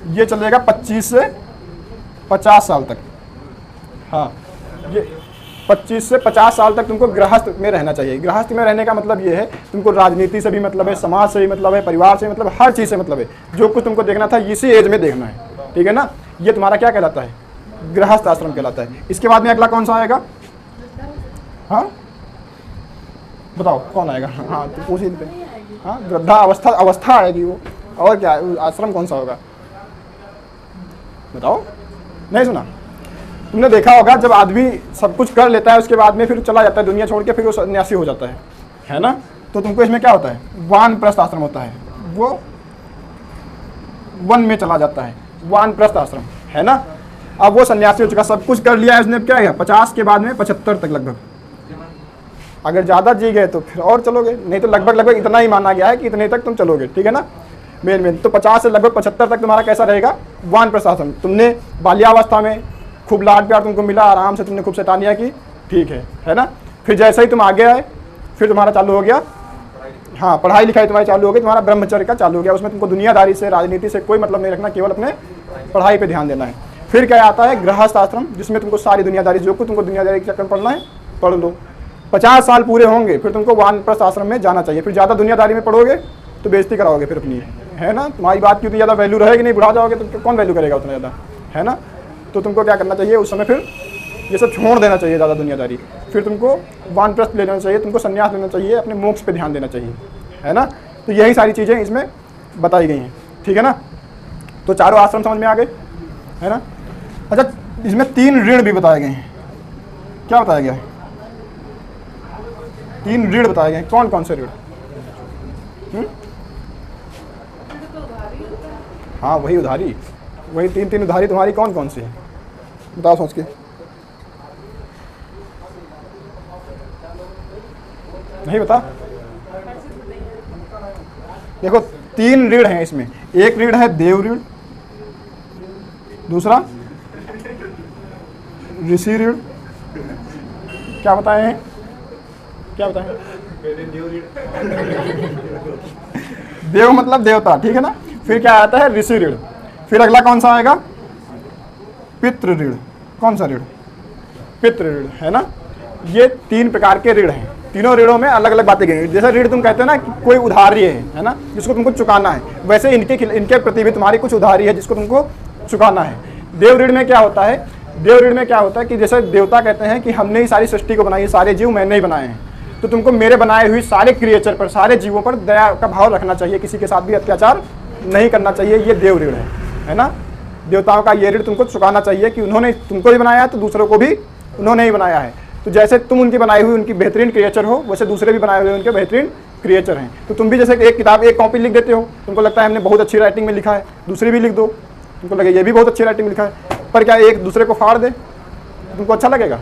ये चलेगा 25 से 50 साल तक। हाँ ये 25 से 50 साल तक तुमको गृहस्थ में रहना चाहिए। गृहस्थ में रहने का मतलब ये है, तुमको राजनीति से भी मतलब है, समाज से भी मतलब है, परिवार से मतलब, हर चीज़ से मतलब है। जो कुछ तुमको देखना था इसी एज में देखना है, ठीक है ना। ये तुम्हारा क्या कहलाता है, गृहस्थ आश्रम कहलाता है। इसके बाद में अगला कौन सा आएगा, हाँ बताओ कौन आएगा, हाँ तो पूछ ही लेते हैं। हाँ वृद्धा अवस्था आएगी वो, और क्या आश्रम कौन सा होगा बताओ, नहीं सुना तुमने, देखा होगा जब आदमी सब कुछ कर लेता है उसके बाद में फिर चला जाता है दुनिया छोड़ के, फिर वो सन्यासी हो जाता है ना। तो तुमको इसमें क्या होता है, वानप्रस्थ आश्रम होता है, वो वन में चला जाता है, वानप्रस्थ आश्रम, है ना। अब वो सन्यासी हो चुका, सब कुछ कर लिया है उसने, क्या है 50 के बाद में 75 तक लगभग, अगर ज़्यादा जी गए तो फिर और चलोगे, नहीं तो लगभग इतना ही माना गया है कि इतने तक तुम चलोगे, ठीक है ना। मेन तो 50 से लगभग 75 तक तुम्हारा कैसा रहेगा, वानप्रस्थ आश्रम। तुमने बाल्यावस्था में खूब लाड प्यार तुमको मिला, आराम से तुमने खूब शैतानियाँ की, ठीक है ना। फिर जैसे ही तुम आगे आए फिर तुम्हारा चालू हो गया, हाँ पढ़ाई लिखाई तुम्हारी चालू हो गई, तुम्हारा ब्रह्मचर्य का चालू हो गया। उसमें तुमको दुनियादारी से, राजनीति से कोई मतलब नहीं रखना, केवल अपने पढ़ाई पे ध्यान देना है। फिर क्या आता है, गृहस्थ आश्रम, जिसमें तुमको सारी दुनियादारी, जो कुछ तुमको दुनियादारी के चक्कर पढ़ना है पढ़ लो। 50 साल पूरे होंगे फिर तुमको वानप्रस्थ आश्रम में जाना चाहिए। फिर ज़्यादा दुनियादारी में पढ़ोगे तो बेइज्जती कराओगे फिर अपनी, है ना। तुम्हारी बात की उतनी ज़्यादा वैल्यू रहेगी नहीं, बुढ़ा जाओगे तो कौन वैल्यू करेगा उतना ज़्यादा, है ना। तो तुमको क्या करना चाहिए उस समय, फिर ये सब छोड़ देना चाहिए ज़्यादा दुनियादारी, फिर तुमको वानप्रस्थ लेना चाहिए, तुमको संन्यास लेना चाहिए, अपने मोक्ष पे ध्यान देना चाहिए, है ना। तो यही सारी चीज़ें इसमें बताई गई हैं, ठीक है ना। तो चारों आश्रम समझ में आ गए, है ना। अच्छा इसमें 3 ऋण भी बताए गए हैं। क्या बताया गया है, 3 ऋण बताए गए हैं। कौन कौन से ऋण, हाँ वही उधारी, वही 3 उधारी तुम्हारी कौन कौन सी है बताओ सोच के। नहीं बता, देखो 3 ऋण हैं इसमें। एक ऋण है देव ऋण, दूसरा ऋषि ऋण, क्या बताए हैं, क्या बताए, देव मतलब देवता, ठीक है ना। फिर क्या आता है, ऋषि ऋण। फिर अगला कौन सा आएगा, पितृ ऋण। कौन सा ऋण, पितृ ऋण, है ना। ये 3 प्रकार के ऋण हैं। तीनों ऋणों में अलग अलग बातें गई। जैसे ऋण तुम कहते हो ना कि कोई उधारी है ना, जिसको तुमको चुकाना है, वैसे इनके प्रति भी तुम्हारी कुछ उधारी है जिसको तुमको चुकाना है। देव ऋण में क्या होता है, देव ऋण में क्या होता है कि जैसे देवता कहते हैं कि हमने ही सारी सृष्टि को बनाई है, सारे जीव मैंने ही बनाए हैं, तो तुमको मेरे बनाए हुए सारे क्रिएचर पर, सारे जीवों पर दया का भाव रखना चाहिए, किसी के साथ भी अत्याचार नहीं करना चाहिए। ये देव ऋण है ना। देवताओं का ये ऋण तुमको चुकाना चाहिए कि उन्होंने तुमको भी बनाया है तो दूसरों को भी उन्होंने ही बनाया है। तो जैसे तुम उनकी बनाई हुई उनकी बेहतरीन क्रिएचर हो, वैसे दूसरे भी बनाए हुए उनके बेहतरीन क्रिएचर हैं। तो तुम भी जैसे एक किताब, एक कॉपी लिख देते हो, तुमको लगता है हमने बहुत अच्छी राइटिंग में लिखा है, दूसरी भी लिख दो, तुमको लगे ये भी बहुत अच्छी राइटिंग में लिखा है, पर क्या एक दूसरे को फाड़ दे तुमको अच्छा लगेगा,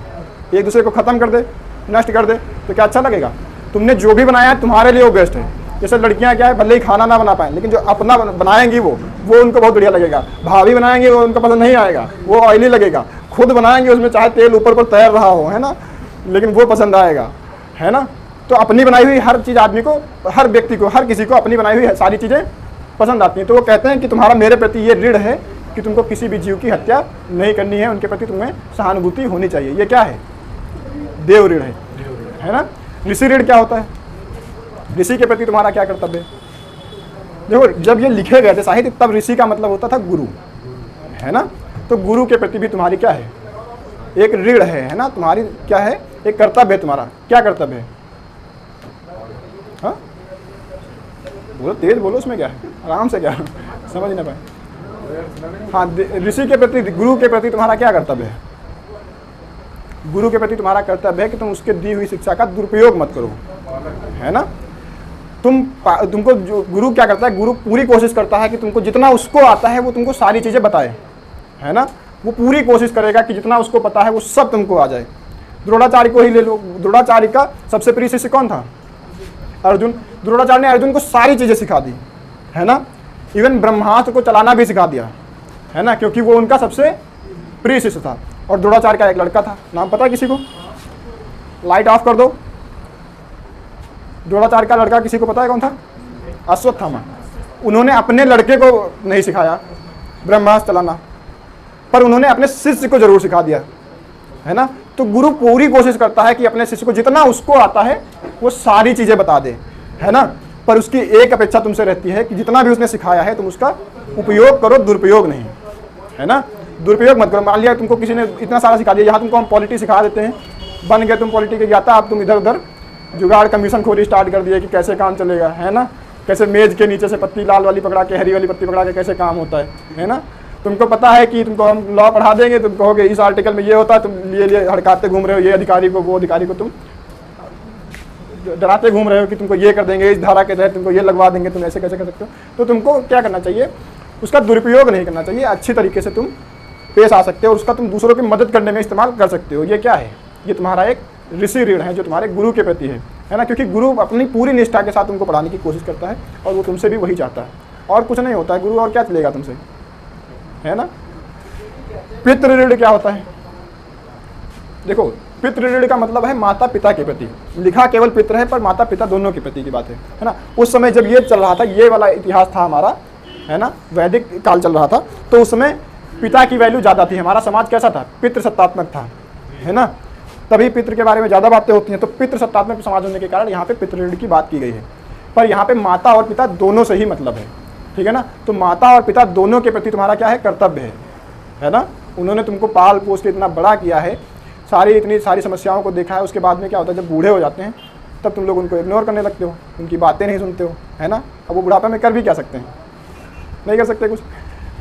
एक दूसरे को ख़त्म कर दे, नष्ट कर दे, तो क्या अच्छा लगेगा। तुमने जो भी बनाया है तुम्हारे लिए वो बेस्ट है। जैसे लड़कियां क्या है, भले ही खाना ना बना पाएं, लेकिन जो अपना बनाएंगी वो उनको बहुत बढ़िया लगेगा। भाभी बनाएंगे वो उनको पसंद नहीं आएगा, वो ऑयली लगेगा। खुद बनाएंगे उसमें चाहे तेल ऊपर पर तैर रहा हो, है ना, लेकिन वो पसंद आएगा, है ना। तो अपनी बनाई हुई हर चीज़ आदमी को, हर व्यक्ति को, हर किसी को अपनी बनाई हुई सारी चीज़ें पसंद आती हैं। तो वो कहते हैं कि तुम्हारा मेरे प्रति ये ऋण है कि तुमको किसी भी जीव की हत्या नहीं करनी है, उनके प्रति तुम्हें सहानुभूति होनी चाहिए। ये क्या है, देव ऋण है ना। ऋषि ऋण क्या होता है, ऋषि के प्रति तुम्हारा क्या कर्तव्य है, देखो जब ये लिखे गए थे साहित्य, तब ऋषि का मतलब होता था गुरु, है ना। तो गुरु के प्रति भी तुम्हारी क्या है, एक ऋण है ना, तुम्हारी क्या है, एक कर्तव्य है तुम्हारा। क्या कर्तव्य है? हाँ बोलो, तेज बोलो, उसमें क्या है, आराम से, क्या समझ ना पाए। हाँ, ऋषि के प्रति, गुरु के प्रति तुम्हारा क्या कर्तव्य है? गुरु के प्रति तुम्हारा कर्तव्य है कि तुम उसके दी हुई शिक्षा का दुरुपयोग मत करो, है ना। तुमको जो गुरु क्या करता है, गुरु पूरी कोशिश करता है कि तुमको जितना उसको आता है वो तुमको सारी चीज़ें बताए, है ना। वो पूरी कोशिश करेगा कि जितना उसको पता है वो सब तुमको आ जाए। द्रोणाचार्य को ही ले लो, द्रोणाचार्य का सबसे प्रिय शिष्य कौन था? अर्जुन। द्रोणाचार्य ने अर्जुन को सारी चीज़ें सिखा दी, है ना। इवन ब्रह्मास्त्र को चलाना भी सिखा दिया, है ना, क्योंकि वो उनका सबसे प्रिय शिष्य था। और द्रोणाचार्य का एक लड़का था, नाम पता है किसी को? लाइट ऑफ कर दो। द्रोणाचार्य का लड़का किसी को पता है कौन था? अश्वत्थामा। उन्होंने अपने लड़के को नहीं सिखाया ब्रह्मास्त्र चलाना, पर उन्होंने अपने शिष्य को जरूर सिखा दिया, है ना। तो गुरु पूरी कोशिश करता है कि अपने शिष्य को जितना उसको आता है वो सारी चीज़ें बता दे, है ना। पर उसकी एक अपेक्षा तुमसे रहती है कि जितना भी उसने सिखाया है तुम उसका उपयोग करो, दुरुपयोग नहीं, है ना। दुरुपयोग मत करो। मान लिया तुमको किसी ने इतना सारा सिखा दिया, यहाँ तुमको हम पॉलिटी सिखा देते हैं, बन गए तुम पॉलिटी के ज्ञाता, अब तुम इधर उधर जुगाड़ कमीशन खोरी स्टार्ट कर दिए कि कैसे काम चलेगा, है ना। कैसे मेज के नीचे से पत्ती लाल वाली पकड़ा के हरी वाली पत्ती पकड़ा के कैसे काम होता है ना। तुमको पता है कि तुमको हम लॉ पढ़ा देंगे, तुम कहोगे इस आर्टिकल में ये होता है, तुम लिए हड़काते घूम रहे हो, ये अधिकारी को वो अधिकारी को तुम डराते घूम रहे हो कि तुमको ये कर देंगे, इस धारा के तहत तुमको ये लगवा देंगे, तुम ऐसे कैसे कर सकते हो। तो तुमको क्या करना चाहिए, उसका दुरुपयोग नहीं करना चाहिए, अच्छी तरीके से तुम पेश आ सकते हो, उसका तुम दूसरों की मदद करने में इस्तेमाल कर सकते हो। ये क्या है, ये तुम्हारा एक ऋषि ऋण है जो तुम्हारे गुरु के प्रति है ना। क्योंकि गुरु अपनी पूरी निष्ठा के साथ तुमको पढ़ाने की कोशिश करता है और वो तुमसे भी वही चाहता है, और कुछ नहीं होता है। गुरु और क्या चलेगा तुमसे, है ना। पितृ ऋण क्या होता है? देखो, पितृ ऋण का मतलब है माता पिता के प्रति। लिखा केवल पितृ है पर माता पिता दोनों के प्रति की बात है ना। उस समय जब ये चल रहा था, ये वाला इतिहास था हमारा, है ना, वैदिक काल चल रहा था, तो उस समय पिता की वैल्यू ज़्यादा थी। हमारा समाज कैसा था, पितृसत्तात्मक था, है ना। तभी पितृ के बारे में ज़्यादा बातें होती हैं। तो पितृसत्तात्मक समाज होने के कारण यहाँ पे पितृ ऋण की बात की गई है। पर यहाँ पे माता और पिता दोनों से ही मतलब है, ठीक है ना। तो माता और पिता दोनों के प्रति तुम्हारा क्या है, कर्तव्य है ना। उन्होंने तुमको पाल पोस के इतना बड़ा किया है, इतनी सारी समस्याओं को देखा है। उसके बाद में क्या होता है, जब बूढ़े हो जाते हैं तब तुम लोग उनको इग्नोर करने लगते हो, उनकी बातें नहीं सुनते हो, है ना। अब वो बुढ़ापे में कर भी क्या सकते हैं, नहीं कर सकते कुछ।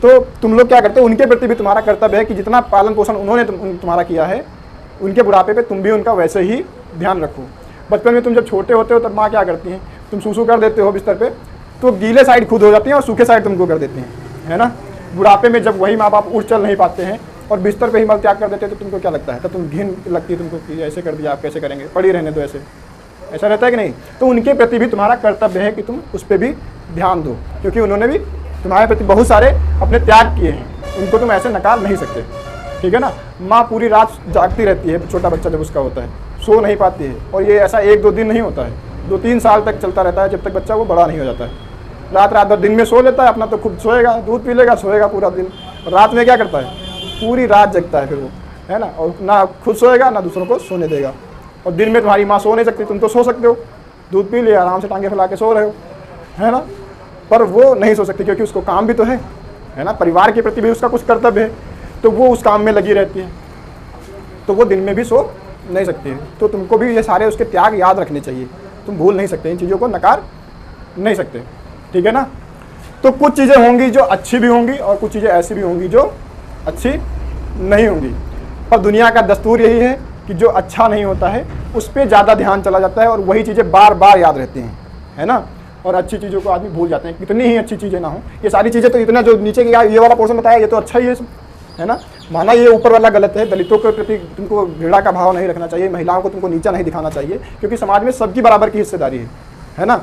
तो तुम लोग क्या करते हो, उनके प्रति भी तुम्हारा कर्तव्य है कि जितना पालन पोषण उन्होंने तुम्हारा किया है, उनके बुढ़ापे पे तुम भी उनका वैसे ही ध्यान रखो। बचपन में तुम जब छोटे होते हो तब माँ क्या करती हैं, तुम सूसू कर देते हो बिस्तर पे, तो गीले साइड खुद हो जाती हैं और सूखे साइड तुमको कर देती हैं, है ना। बुढ़ापे में जब वही माँ बाप उठ चल नहीं पाते हैं और बिस्तर पे ही मल त्याग कर देते हैं, तो तुमको क्या लगता है, तब तुम घिन लगती है तुमको कि ऐसे कर दिया, आप कैसे करेंगे, पड़ी रहने दो, ऐसा रहता है कि नहीं। तो उनके प्रति भी तुम्हारा कर्तव्य है कि तुम उस पर भी ध्यान दो, क्योंकि उन्होंने भी तुम्हारे प्रति बहुत सारे अपने त्याग किए हैं, उनको तुम ऐसे नकार नहीं सकते, ठीक है ना। माँ पूरी रात जागती रहती है, छोटा बच्चा जब उसका होता है, सो नहीं पाती है, और ये ऐसा 1-2 दिन नहीं होता है, 2-3 साल तक चलता रहता है, जब तक बच्चा वो बड़ा नहीं हो जाता है। रात भर दिन में सो लेता है अपना, तो खुद सोएगा, दूध पी लेगा, सोएगा पूरा दिन, रात में क्या करता है, पूरी रात जगता है फिर वो, है ना। और ना खुद सोएगा ना दूसरों को सोने देगा। और दिन में तुम्हारी माँ सो नहीं सकती, तुम तो सो सकते हो, दूध पी लिया, आराम से टांगे फैला के सो रहे हो, है ना। पर वो नहीं सो सकती, क्योंकि उसको काम भी तो है ना, परिवार के प्रति भी उसका कुछ कर्तव्य है, तो वो उस काम में लगी रहती है, तो वो दिन में भी सो नहीं सकती है। तो तुमको भी ये सारे उसके त्याग याद रखने चाहिए, तुम भूल नहीं सकते, इन चीज़ों को नकार नहीं सकते, ठीक है ना। तो कुछ चीज़ें होंगी जो अच्छी भी होंगी और कुछ चीज़ें ऐसी भी होंगी जो अच्छी नहीं होंगी। पर दुनिया का दस्तूर यही है कि जो अच्छा नहीं होता है उस पर ज़्यादा ध्यान चला जाता है और वही चीज़ें बार बार याद रहती हैं, है ना। और अच्छी चीज़ों को आदमी भूल जाते हैं, कितनी ही अच्छी चीज़ें ना हो। ये सारी चीज़ें तो इतना जो नीचे की ये वाला पोर्शन बताया, ये तो अच्छा ही है ना। माना ये ऊपर वाला गलत है, दलितों के प्रति तुमको घृणा का भाव नहीं रखना चाहिए, महिलाओं को तुमको नीचा नहीं दिखाना चाहिए, क्योंकि समाज में सबकी बराबर की हिस्सेदारी है ना।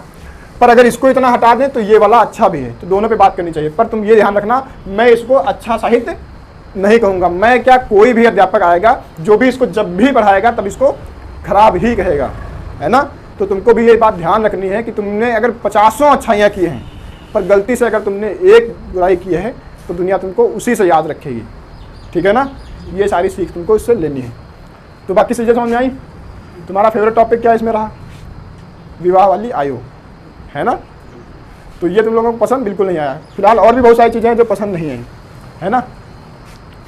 पर अगर इसको इतना हटा दें तो ये वाला अच्छा भी है, तो दोनों पे बात करनी चाहिए। पर तुम ये ध्यान रखना, मैं इसको अच्छा साहित्य नहीं कहूँगा, मैं क्या, कोई भी अध्यापक आएगा जो भी इसको जब भी पढ़ाएगा तब इसको खराब ही कहेगा, है ना। तो तुमको भी ये बात ध्यान रखनी है कि तुमने अगर 50 अच्छाइयाँ की हैं, पर गलती से अगर तुमने एक बुराई की है तो दुनिया तुमको उसी से याद रखेगी, ठीक है ना। ये सारी सीख तुमको इससे लेनी है। तो बाकी चीज़ें समझ में आई। तुम्हारा फेवरेट टॉपिक क्या इसमें रहा, विवाह वाली आयु, है ना। तो ये तुम लोगों को पसंद बिल्कुल नहीं आया। फिलहाल और भी बहुत सारी चीज़ें हैं जो पसंद नहीं आई, है ना।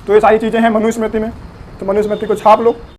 तो ये सारी चीज़ें हैं मनुस्मृति में, तो मनुस्मृति को छाप लो।